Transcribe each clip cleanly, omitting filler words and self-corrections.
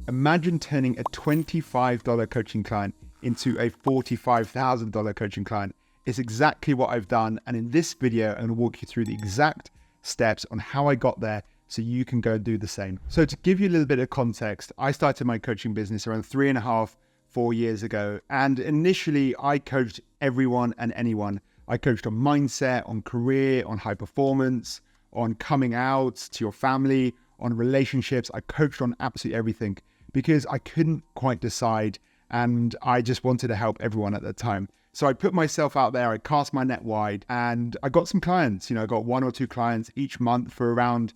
Imagine turning a $25 coaching client into a $45,000 coaching client. It's exactly what I've done. And in this video, I'm going to walk you through the exact steps on how I got there so you can go and do the same. So to give you a little bit of context, I started my coaching business around 4 years ago. And initially I coached everyone and anyone. I coached on mindset, on career, on high performance, on coming out to your family, on relationships. I coached on absolutely everything because I couldn't quite decide and I just wanted to help everyone at the time. So I put myself out there, I cast my net wide and I got some clients. I got 1 or 2 clients each month for around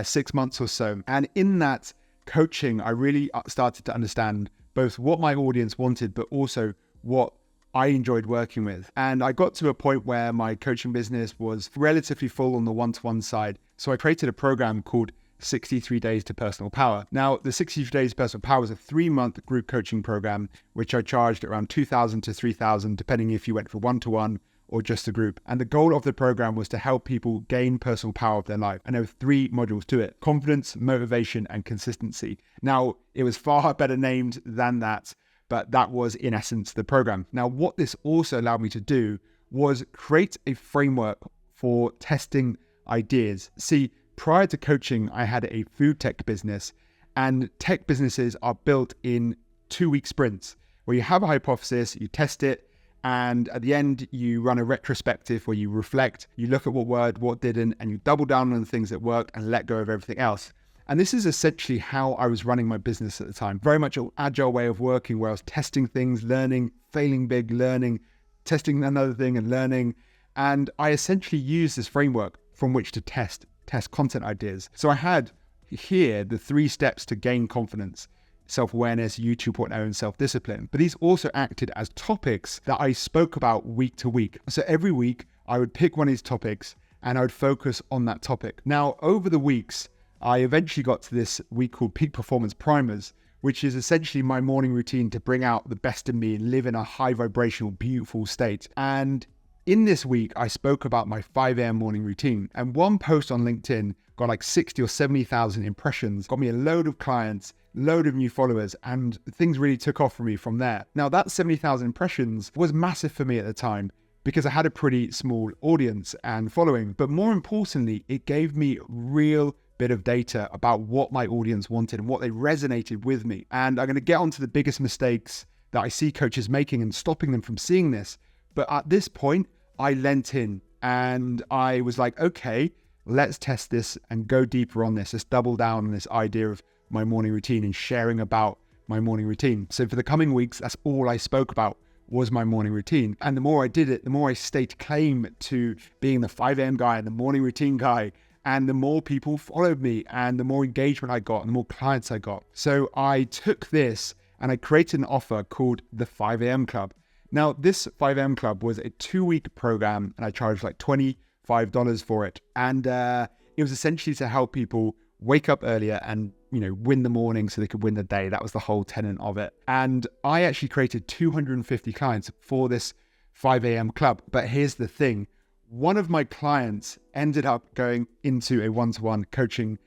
6 months or so. And in that coaching, I really started to understand both what my audience wanted, but also what I enjoyed working with. And I got to a point where my coaching business was relatively full on the one-to-one side. So I created a program called 63 Days to Personal Power. Now, the 63 Days to Personal Power was a 3-month group coaching program, which I charged around $2,000 to $3,000, depending if you went for one-to-one or just a group. And the goal of the program was to help people gain personal power of their life. And there were 3 modules to it: confidence, motivation, and consistency. Now, it was far better named than that, but that was in essence the program. Now, what this also allowed me to do was create a framework for testing ideas. See, prior to coaching, I had a food tech business, and tech businesses are built in 2-week sprints where you have a hypothesis, you test it, and at the end, you run a retrospective where you reflect, you look at what worked, what didn't, and you double down on the things that worked and let go of everything else. And this is essentially how I was running my business at the time. Very much an agile way of working where I was testing things, learning, failing big, learning, testing another thing and learning. And I essentially used this framework from which to test content ideas. So I had here the 3 steps to gain confidence: self-awareness, you 2.0, and self-discipline. But these also acted as topics that I spoke about week to week. So every week I would pick one of these topics and I would focus on that topic. Now, over the weeks, I eventually got to this week called Peak Performance Primers, which is essentially my morning routine to bring out the best in me and live in a high vibrational, beautiful state. And in this week, I spoke about my 5 a.m. morning routine, and one post on LinkedIn got like 60 or 70,000 impressions, got me a load of clients, load of new followers, and things really took off for me from there. Now, that 70,000 impressions was massive for me at the time because I had a pretty small audience and following, but more importantly, it gave me real bit of data about what my audience wanted and what they resonated with me. And I'm going to get onto the biggest mistakes that I see coaches making and stopping them from seeing this. But at this point, I lent in and I was like, okay, let's test this and go deeper on this. Let's double down on this idea of my morning routine and sharing about my morning routine. So for the coming weeks, that's all I spoke about was my morning routine. And the more I did it, the more I staked claim to being the 5 a.m. guy and the morning routine guy. And the more people followed me and the more engagement I got and the more clients I got. So I took this and I created an offer called the 5 a.m. Club. Now, this 5 a.m. Club was a 2-week program and I charged like $25 for it. And it was essentially to help people wake up earlier and, win the morning so they could win the day. That was the whole tenet of it. And I actually created 250 clients for this 5 a.m. Club. But here's the thing. One of my clients ended up going into a one-to-one coaching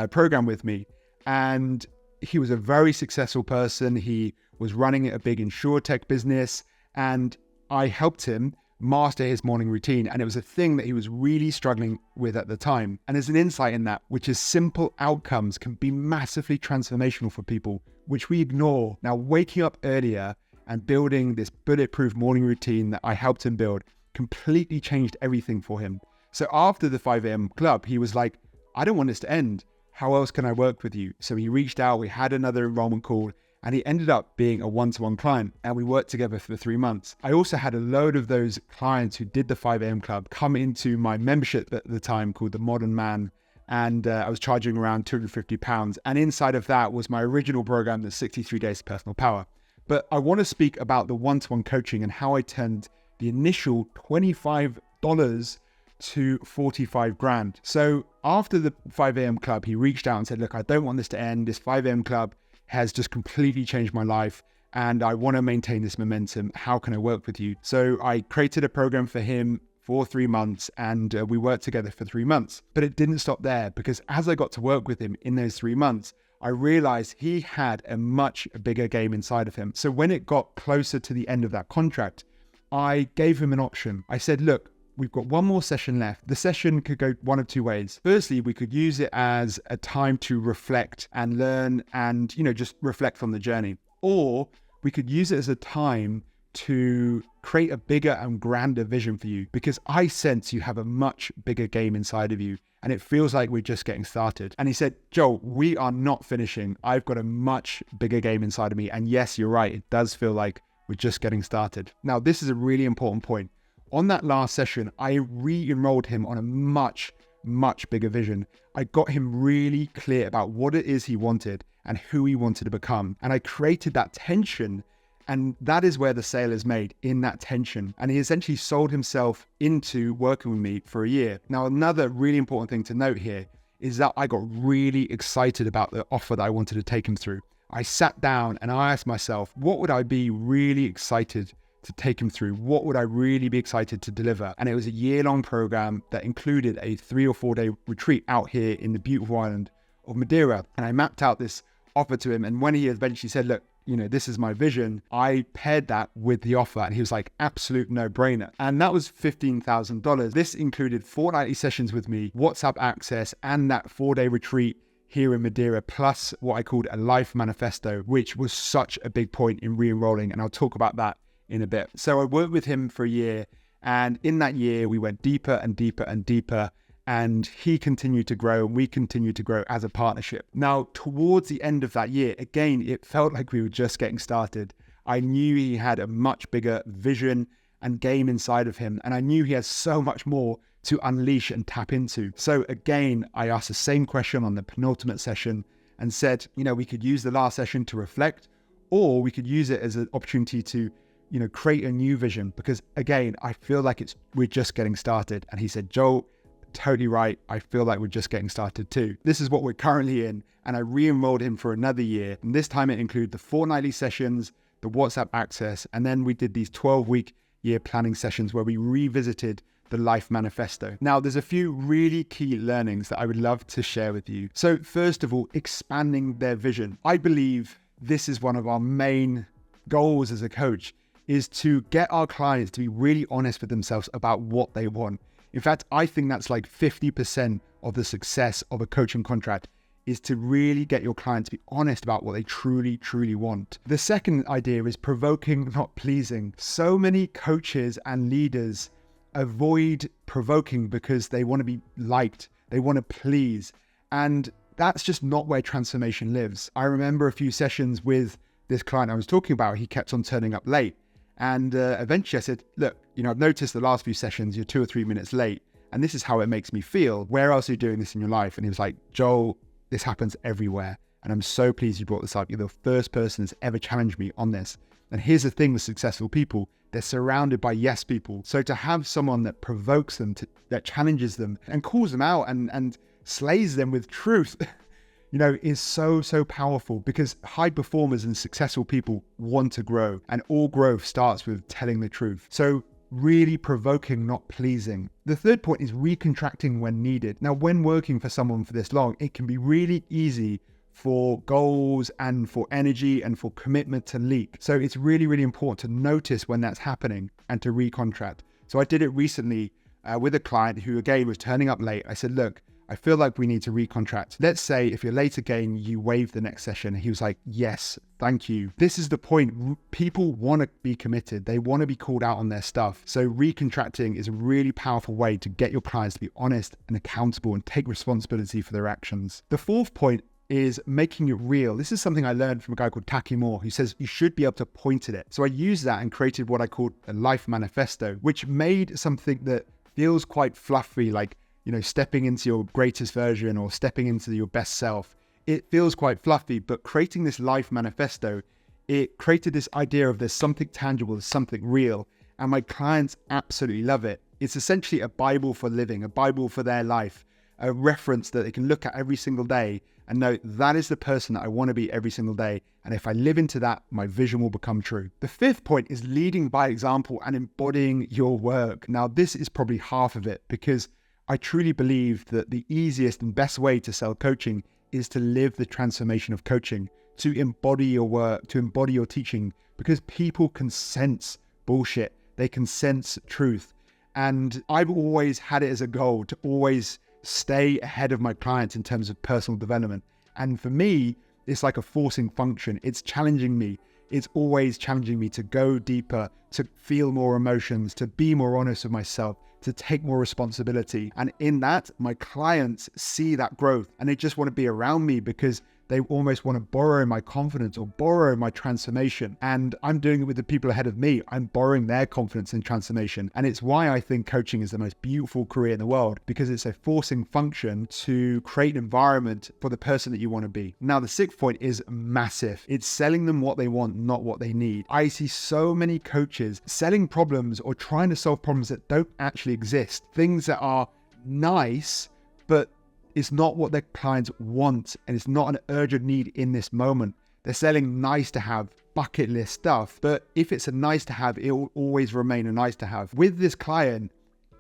program with me. And he was a very successful person. He was running a big insurtech business. And I helped him master his morning routine. And it was a thing that he was really struggling with at the time. And there's an insight in that, which is simple outcomes can be massively transformational for people, which we ignore. Now, waking up earlier and building this bulletproof morning routine that I helped him build completely changed everything for him. So after the 5 a.m. Club, he was like, I don't want this to end. How else can I work with you? So he reached out, we had another enrollment call, and he ended up being a one-to-one client, and we worked together for 3 months. I also had a load of those clients who did the 5 a.m. Club come into my membership at the time called the Modern Man, and I was charging around £250. And inside of that was my original program, the 63 Days to Personal Power. But I want to speak about the one-to-one coaching and how I turned the initial $25 to 45 grand. So after the 5 a.m. Club, he reached out and said, look, I don't want this to end. This 5 a.m. Club has just completely changed my life and I want to maintain this momentum. How can I work with you? So I created a program for him for 3 months and we worked together for 3 months. But it didn't stop there, because as I got to work with him in those 3 months, I realized he had a much bigger game inside of him. So when it got closer to the end of that contract, I gave him an option. I said, look, we've got one more session left. The session could go one of two ways. Firstly, we could use it as a time to reflect and learn and, just reflect on the journey. Or we could use it as a time to create a bigger and grander vision for you, because I sense you have a much bigger game inside of you and it feels like we're just getting started. And he said, Joel, we are not finishing. I've got a much bigger game inside of me. And yes, you're right. It does feel like we're just getting started. Now, this is a really important point. On that last session, I re-enrolled him on a much, much bigger vision. I got him really clear about what it is he wanted and who he wanted to become. And I created that tension. And that is where the sale is made, in that tension. And he essentially sold himself into working with me for a year. Now, another really important thing to note here is that I got really excited about the offer that I wanted to take him through. I sat down and I asked myself, what would I be really excited to take him through? What would I really be excited to deliver? And it was a year-long program that included a 3 or 4 day retreat out here in the beautiful island of Madeira. And I mapped out this offer to him. And when he eventually said, look, this is my vision, I paired that with the offer and he was like, absolute no-brainer. And that was $15,000. This included fortnightly sessions with me, WhatsApp access, and that 4-day retreat here in Madeira, plus what I called a life manifesto, which was such a big point in re-enrolling. And I'll talk about that in a bit. So I worked with him for a year. And in that year, we went deeper and deeper and deeper. And he continued to grow and we continued to grow as a partnership. Now, towards the end of that year, again, it felt like we were just getting started. I knew he had a much bigger vision and game inside of him. And I knew he had so much more to unleash and tap into. So again, I asked the same question on the penultimate session and said, we could use the last session to reflect, or we could use it as an opportunity to create a new vision. Because again, I feel like we're just getting started. And he said, Joel, totally right. I feel like we're just getting started too. This is what we're currently in. And I re-enrolled him for another year. And this time it included the fortnightly sessions, the WhatsApp access, and then we did these 12-week year planning sessions where we revisited the life manifesto. Now, there's a few really key learnings that I would love to share with you. So first of all, expanding their vision. I believe this is one of our main goals as a coach, is to get our clients to be really honest with themselves about what they want. In fact, I think that's like 50% of the success of a coaching contract, is to really get your client to be honest about what they truly, truly want. The second idea is provoking, not pleasing. So many coaches and leaders avoid provoking because they want to be liked. They want to please. And that's just not where transformation lives. I remember a few sessions with this client I was talking about. He kept on turning up late. And eventually I said, look, I've noticed the last few sessions, you're 2 or 3 minutes late. And this is how it makes me feel. Where else are you doing this in your life? And he was like, Joel, this happens everywhere. And I'm so pleased you brought this up. You're the first person that's ever challenged me on this. And here's the thing with successful people, they're surrounded by yes people. So to have someone that provokes them, that challenges them and calls them out and slays them with truth, is so, so powerful, because high performers and successful people want to grow, and all growth starts with telling the truth. So really provoking, not pleasing. The third point is recontracting when needed. Now, when working for someone for this long, it can be really easy for goals and for energy and for commitment to leak. So it's really, really important to notice when that's happening and to recontract. So I did it recently with a client who again was turning up late. I said, look, I feel like we need to recontract. Let's say if you're late again, you waive the next session. He was like, yes, thank you. This is the point. People want to be committed. They want to be called out on their stuff. So recontracting is a really powerful way to get your clients to be honest and accountable and take responsibility for their actions. The fourth point is making it real. This is something I learned from a guy called Taki Moore, who says you should be able to point at it. So I used that and created what I called a life manifesto, which made something that feels quite fluffy, like stepping into your greatest version or stepping into your best self. It feels quite fluffy, but creating this life manifesto, it created this idea of there's something tangible, there's something real. And my clients absolutely love it. It's essentially a Bible for living, a Bible for their life, a reference that they can look at every single day and know that is the person that I want to be every single day. And if I live into that, my vision will become true. The fifth point is leading by example and embodying your work. Now, this is probably half of it, because I truly believe that the easiest and best way to sell coaching is to live the transformation of coaching, to embody your work, to embody your teaching, because people can sense bullshit. They can sense truth. And I've always had it as a goal to always stay ahead of my clients in terms of personal development. And for me, it's like a forcing function. It's challenging me. It's always challenging me to go deeper, to feel more emotions, to be more honest with myself, to take more responsibility. And in that, my clients see that growth and they just want to be around me because they almost want to borrow my confidence or borrow my transformation. And I'm doing it with the people ahead of me. I'm borrowing their confidence and transformation. And it's why I think coaching is the most beautiful career in the world, because it's a forcing function to create an environment for the person that you want to be. Now, the sixth point is massive. It's selling them what they want, not what they need. I see so many coaches selling problems or trying to solve problems that don't actually exist. Things that are nice, but it's not what their clients want, and it's not an urgent need in this moment. They're selling nice to have, bucket list stuff, but if it's a nice to have, it will always remain a nice to have. With this client,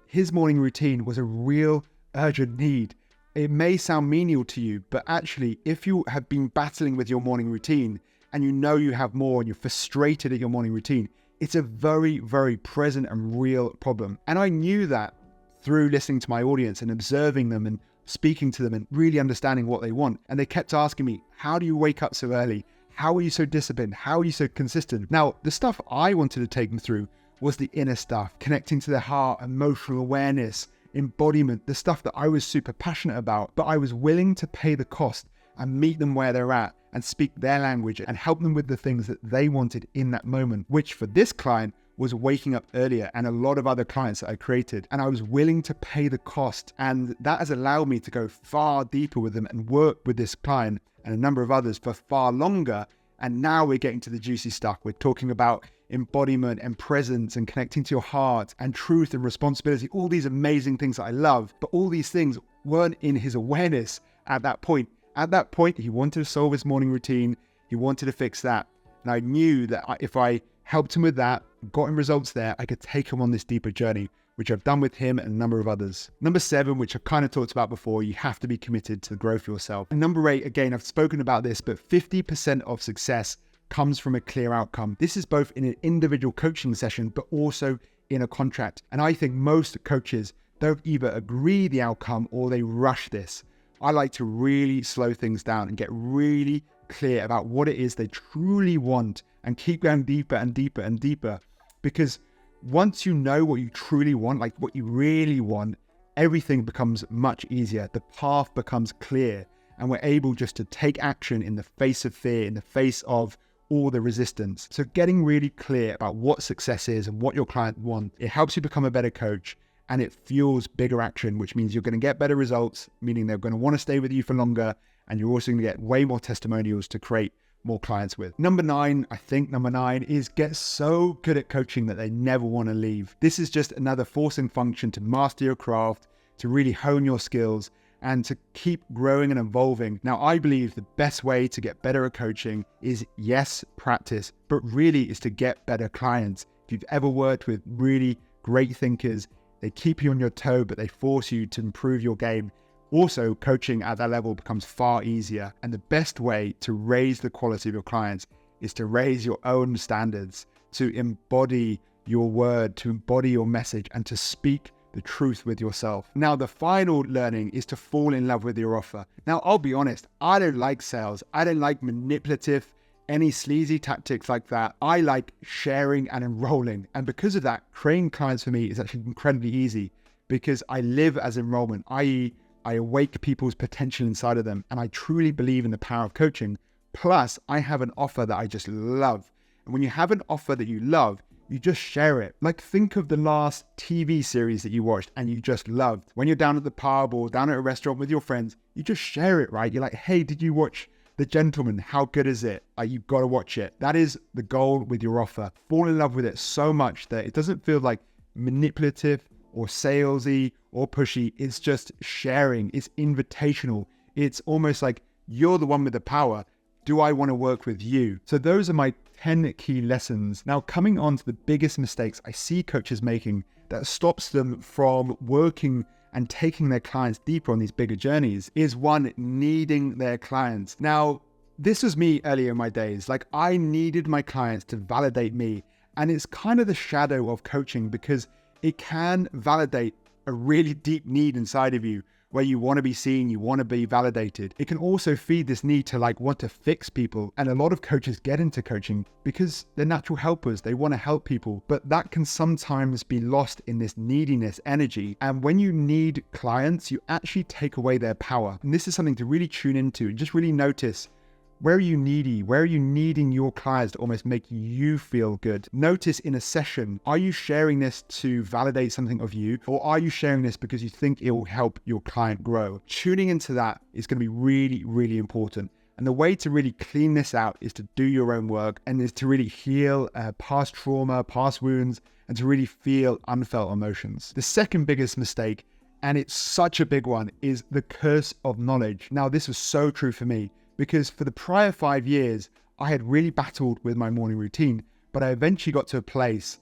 his morning routine was a real urgent need. It may sound menial to you, but actually, if you have been battling with your morning routine and you know you have more and you're frustrated at your morning routine, it's a very, very present and real problem. And I knew that through listening to my audience and observing them and speaking to them and really understanding what they want. And they kept asking me, how do you wake up so early? How are you so disciplined? How are you so consistent? Now, the stuff I wanted to take them through was the inner stuff, connecting to their heart, emotional awareness, embodiment, the stuff that I was super passionate about, but I was willing to pay the cost and meet them where they're at and speak their language and help them with the things that they wanted in that moment, which for this client was waking up earlier, and a lot of other clients that I created. And I was willing to pay the cost. And that has allowed me to go far deeper with them and work with this client and a number of others for far longer. And now we're getting to the juicy stuff. We're talking about embodiment and presence and connecting to your heart and truth and responsibility, all these amazing things that I love. But all these things weren't in his awareness at that point. At that point, he wanted to solve his morning routine. He wanted to fix that. And I knew that if I helped him with that, got him results there, I could take him on this deeper journey, which I've done with him and a number of others. Number 7, which I've kind of talked about before, you have to be committed to the growth of yourself. And number 8, again, I've spoken about this, but 50% of success comes from a clear outcome. This is both in an individual coaching session, but also in a contract. And I think most coaches don't either agree the outcome or they rush this. I like to really slow things down and get really clear about what it is they truly want and keep going deeper and deeper and deeper. Because once you know what you truly want, like what you really want, everything becomes much easier. The path becomes clear and we're able just to take action in the face of fear, in the face of all the resistance. So getting really clear about what success is and what your client wants, it helps you become a better coach and it fuels bigger action, which means you're going to get better results, meaning they're going to want to stay with you for longer. And you're also going to get way more testimonials to create more clients with. Number 9 is get so good at coaching that they never want to leave. This is just another forcing function to master your craft, to really hone your skills and to keep growing and evolving. Now, I believe the best way to get better at coaching is, yes, practice, but really is to get better clients. If you've ever worked with really great thinkers, they keep you on your toe, but they force you to improve your game. Also, coaching at that level becomes far easier. And the best way to raise the quality of your clients is to raise your own standards, to embody your word, to embody your message, and to speak the truth with yourself. Now, the final learning is to fall in love with your offer. Now, I'll be honest, I don't like sales. I don't like manipulative, any sleazy tactics like that. I like sharing and enrolling. And because of that, creating clients for me is actually incredibly easy because I live as enrollment, i.e., I awake people's potential inside of them. And I truly believe in the power of coaching. Plus, I have an offer that I just love. And when you have an offer that you love, you just share it. Like, think of the last TV series that you watched and you just loved. When you're down at the pub or down at a restaurant with your friends, you just share it, right? You're like, hey, did you watch The Gentleman? How good is it? You've got to watch it. That is the goal with your offer. Fall in love with it so much that it doesn't feel like manipulative or salesy or pushy. It's just sharing. It's invitational. It's almost like you're the one with the power. Do I want to work with you? So those are my 10 key lessons. Now, coming on to the biggest mistakes I see coaches making that stops them from working and taking their clients deeper on these bigger journeys is one, needing their clients. Now, this was me earlier in my days. Like, I needed my clients to validate me. And it's kind of the shadow of coaching because it can validate a really deep need inside of you where you want to be seen, you want to be validated. It can also feed this need to want to fix people. And a lot of coaches get into coaching because they're natural helpers. They want to help people, but that can sometimes be lost in this neediness energy. And when you need clients, you actually take away their power. And this is something to really tune into and just really notice. Where are you needy? Where are you needing your clients to almost make you feel good? Notice in a session, are you sharing this to validate something of you, or are you sharing this because you think it will help your client grow? Tuning into that is going to be really, really important. And the way to really clean this out is to do your own work and is to really heal past trauma, past wounds, and to really feel unfelt emotions. The second biggest mistake, and it's such a big one, is the curse of knowledge. Now, this was so true for me. Because for the prior 5 years, I had really battled with my morning routine, but I eventually got to a place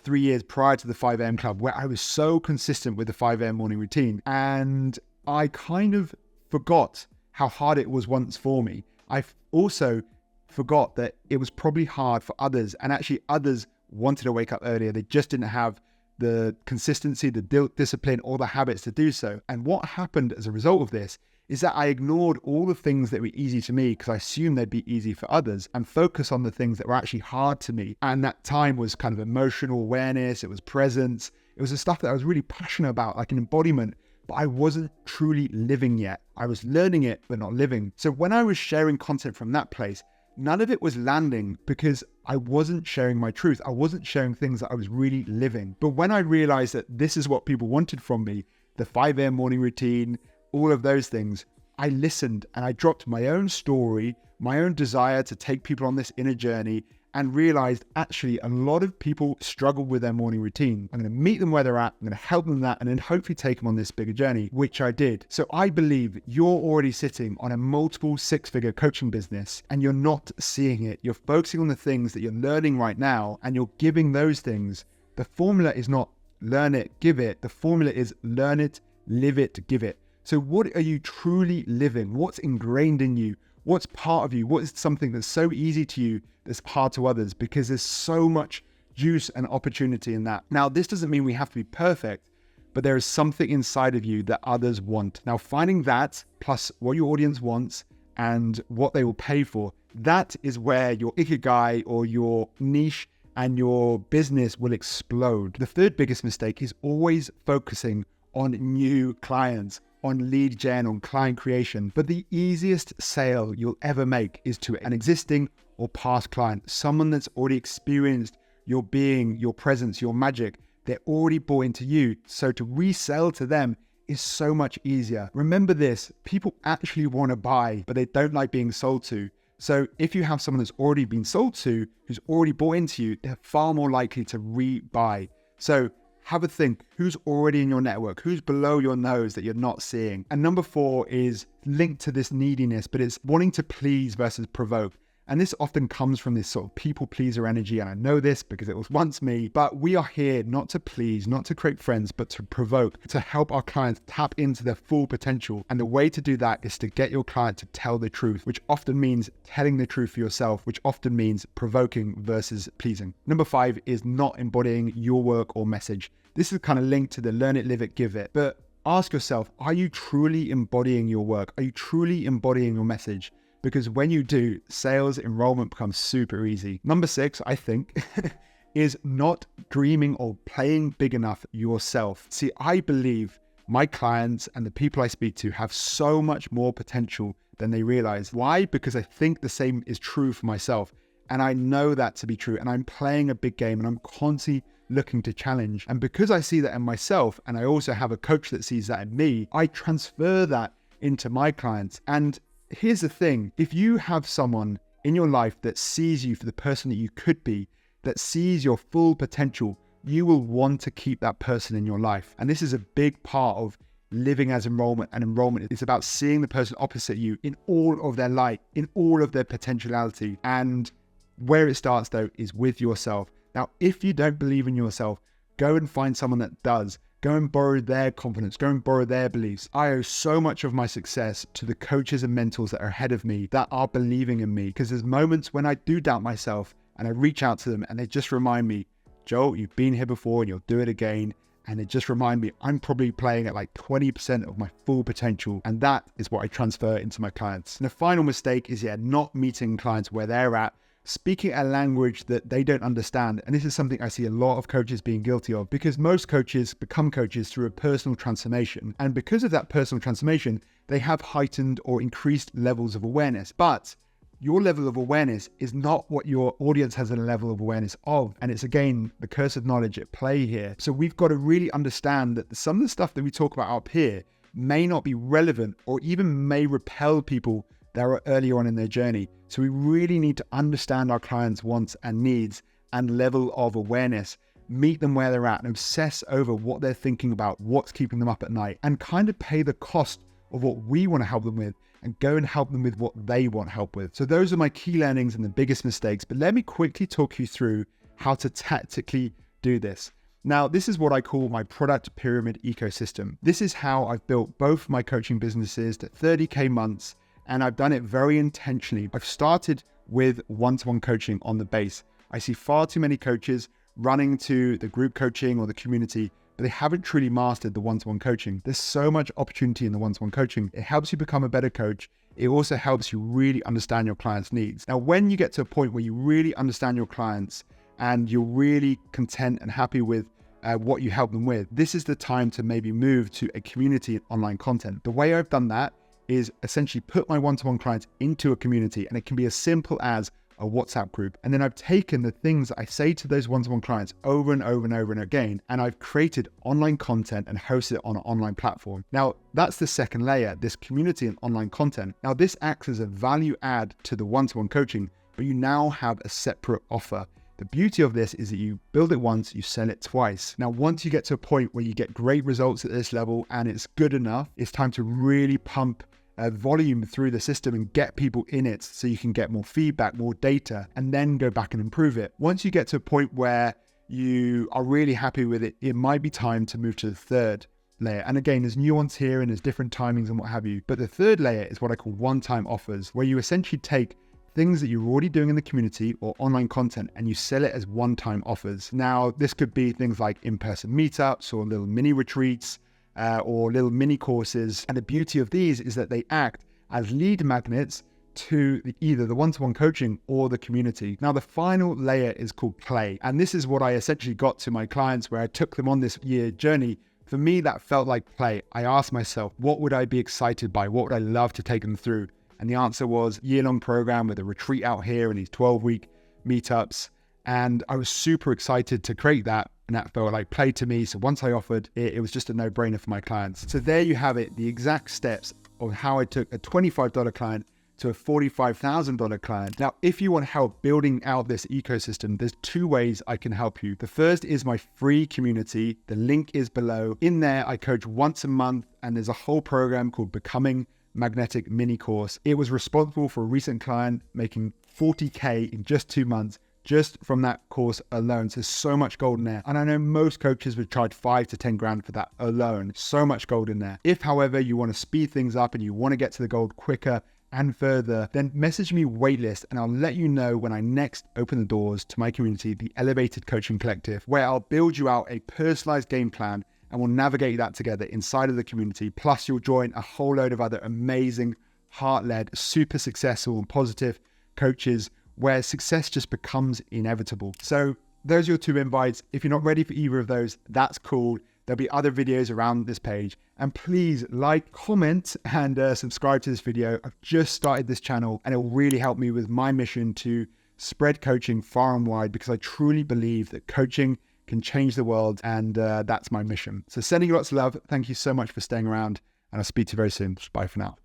3 years prior to the 5 a.m. club where I was so consistent with the 5 a.m. morning routine. And I kind of forgot how hard it was once for me. I also forgot that it was probably hard for others, and actually others wanted to wake up earlier. They just didn't have the consistency, the discipline, or the habits to do so. And what happened as a result of this is that I ignored all the things that were easy to me because I assumed they'd be easy for others and focus on the things that were actually hard to me. And that time was kind of emotional awareness. It was presence. It was the stuff that I was really passionate about, like an embodiment, but I wasn't truly living yet. I was learning it, but not living. So when I was sharing content from that place, none of it was landing because I wasn't sharing my truth. I wasn't sharing things that I was really living. But when I realized that this is what people wanted from me, the 5 a.m. morning routine, all of those things, I listened and I dropped my own story, my own desire to take people on this inner journey, and realized actually a lot of people struggle with their morning routine. I'm going to meet them where they're at, I'm going to help them that, and then hopefully take them on this bigger journey, which I did. So I believe you're already sitting on a multiple six-figure coaching business and you're not seeing it. You're focusing on the things that you're learning right now and you're giving those things. The formula is not learn it, give it. The formula is learn it, live it, give it. So what are you truly living? What's ingrained in you? What's part of you? What is something that's so easy to you that's hard to others? Because there's so much juice and opportunity in that. Now, this doesn't mean we have to be perfect, but there is something inside of you that others want. Now, finding that plus what your audience wants and what they will pay for, that is where your ikigai or your niche and your business will explode. The third biggest mistake is always focusing on new clients, on lead gen, on client creation. But the easiest sale you'll ever make is to an existing or past client, someone that's already experienced your being, your presence, your magic. They're already bought into you. So to resell to them is so much easier. Remember this, people actually want to buy, but they don't like being sold to. So if you have someone that's already been sold to, who's already bought into you, they're far more likely to re-buy. So have a think, who's already in your network, who's below your nose that you're not seeing. And number 4 is linked to this neediness, but it's wanting to please versus provoke. And this often comes from this sort of people pleaser energy. And I know this because it was once me, but we are here not to please, not to create friends, but to provoke, to help our clients tap into their full potential. And the way to do that is to get your client to tell the truth, which often means telling the truth for yourself, which often means provoking versus pleasing. Number 5 is not embodying your work or message. This is kind of linked to the learn it, live it, give it. But ask yourself, are you truly embodying your work? Are you truly embodying your message? Because when you do, sales enrollment becomes super easy. Number 6, I think, is not dreaming or playing big enough yourself. See, I believe my clients and the people I speak to have so much more potential than they realize. Why? Because I think the same is true for myself. And I know that to be true. And I'm playing a big game and I'm constantly looking to challenge. And because I see that in myself, and I also have a coach that sees that in me, I transfer that into my clients. And here's the thing, if you have someone in your life that sees you for the person that you could be, that sees your full potential, you will want to keep that person in your life. And this is a big part of living as enrollment. And enrollment is about seeing the person opposite you in all of their light, in all of their potentiality. And where it starts though is with yourself. Now, if you don't believe in yourself, go and find someone that does. go and borrow their confidence, go and borrow their beliefs. I owe so much of my success to the coaches and mentors that are ahead of me that are believing in me, because there's moments when I do doubt myself and I reach out to them and they just remind me, Joel, you've been here before and you'll do it again. And it just reminds me, I'm probably playing at like 20% of my full potential. And that is what I transfer into my clients. And the final mistake is, not meeting clients where they're at, speaking a language that they don't understand. And this is something I see a lot of coaches being guilty of, because most coaches become coaches through a personal transformation. And because of that personal transformation, they have heightened or increased levels of awareness. But your level of awareness is not what your audience has a level of awareness of. And it's, again, the curse of knowledge at play here. So we've got to really understand that some of the stuff that we talk about up here may not be relevant, or even may repel people that are earlier on in their journey. So we really need to understand our clients' wants and needs and level of awareness, meet them where they're at, and obsess over what they're thinking about, what's keeping them up at night, and kind of pay the cost of what we want to help them with and go and help them with what they want help with. So those are my key learnings and the biggest mistakes, but let me quickly talk you through how to tactically do this. Now, this is what I call my product pyramid ecosystem. This is how I've built both my coaching businesses to 30K months, and I've done it very intentionally. I've started with one-to-one coaching on the base. I see far too many coaches running to the group coaching or the community, but they haven't truly mastered the one-to-one coaching. There's so much opportunity in the one-to-one coaching. It helps you become a better coach. It also helps you really understand your clients' needs. Now, when you get to a point where you really understand your clients and you're really content and happy with what you help them with, this is the time to maybe move to a community and online content. The way I've done that is essentially put my one-to-one clients into a community, and it can be as simple as a WhatsApp group. And then I've taken the things that I say to those one-to-one clients over and over and over and again, and I've created online content and hosted it on an online platform. Now, that's the second layer, this community and online content. Now, this acts as a value add to the one-to-one coaching, but you now have a separate offer. The beauty of this is that you build it once, you sell it twice. Now, once you get to a point where you get great results at this level and it's good enough, it's time to really pump volume through the system and get people in it so you can get more feedback, more data, and then go back and improve it. Once you get to a point where you are really happy with it, it might be time to move to the third layer. And again, there's nuance here and there's different timings and what have you. But the third layer is what I call one-time offers, where you essentially take things that you're already doing in the community or online content and you sell it as one-time offers. Now, this could be things like in-person meetups or little mini retreats, or little mini courses. And the beauty of these is that they act as lead magnets to either the one-to-one coaching or the community. Now, the final layer is called play. And this is what I essentially got to my clients where I took them on this year journey. For me, that felt like play. I asked myself, what would I be excited by? What would I love to take them through? And the answer was year-long program with a retreat out here and these 12-week meetups. And I was super excited to create that. And that felt like play to me. So once I offered it, it was just a no-brainer for my clients. So there you have it, the exact steps of how I took a $25 client to a $45,000 client. Now, if you want help building out this ecosystem, there's two ways I can help you. The first is my free community. The link is below. In there, I coach once a month, and there's a whole program called Becoming Magnetic Mini Course. It was responsible for a recent client making 40K in just 2 months, just from that course alone. So there's so much gold in there. And I know most coaches would charge 5 to 10 grand for that alone. So much gold in there. If, however, you want to speed things up and you want to get to the gold quicker and further, then message me waitlist and I'll let you know when I next open the doors to my community, the Elevated Coaching Collective, where I'll build you out a personalized game plan and we'll navigate that together inside of the community. Plus, you'll join a whole load of other amazing, heart-led, super successful and positive coaches where success just becomes inevitable. So those are your 2 invites. If you're not ready for either of those, that's cool. There'll be other videos around this page. And please like, comment, and subscribe to this video. I've just started this channel and it will really help me with my mission to spread coaching far and wide, because I truly believe that coaching can change the world, and that's my mission. So sending you lots of love. Thank you so much for staying around, and I'll speak to you very soon. Bye for now.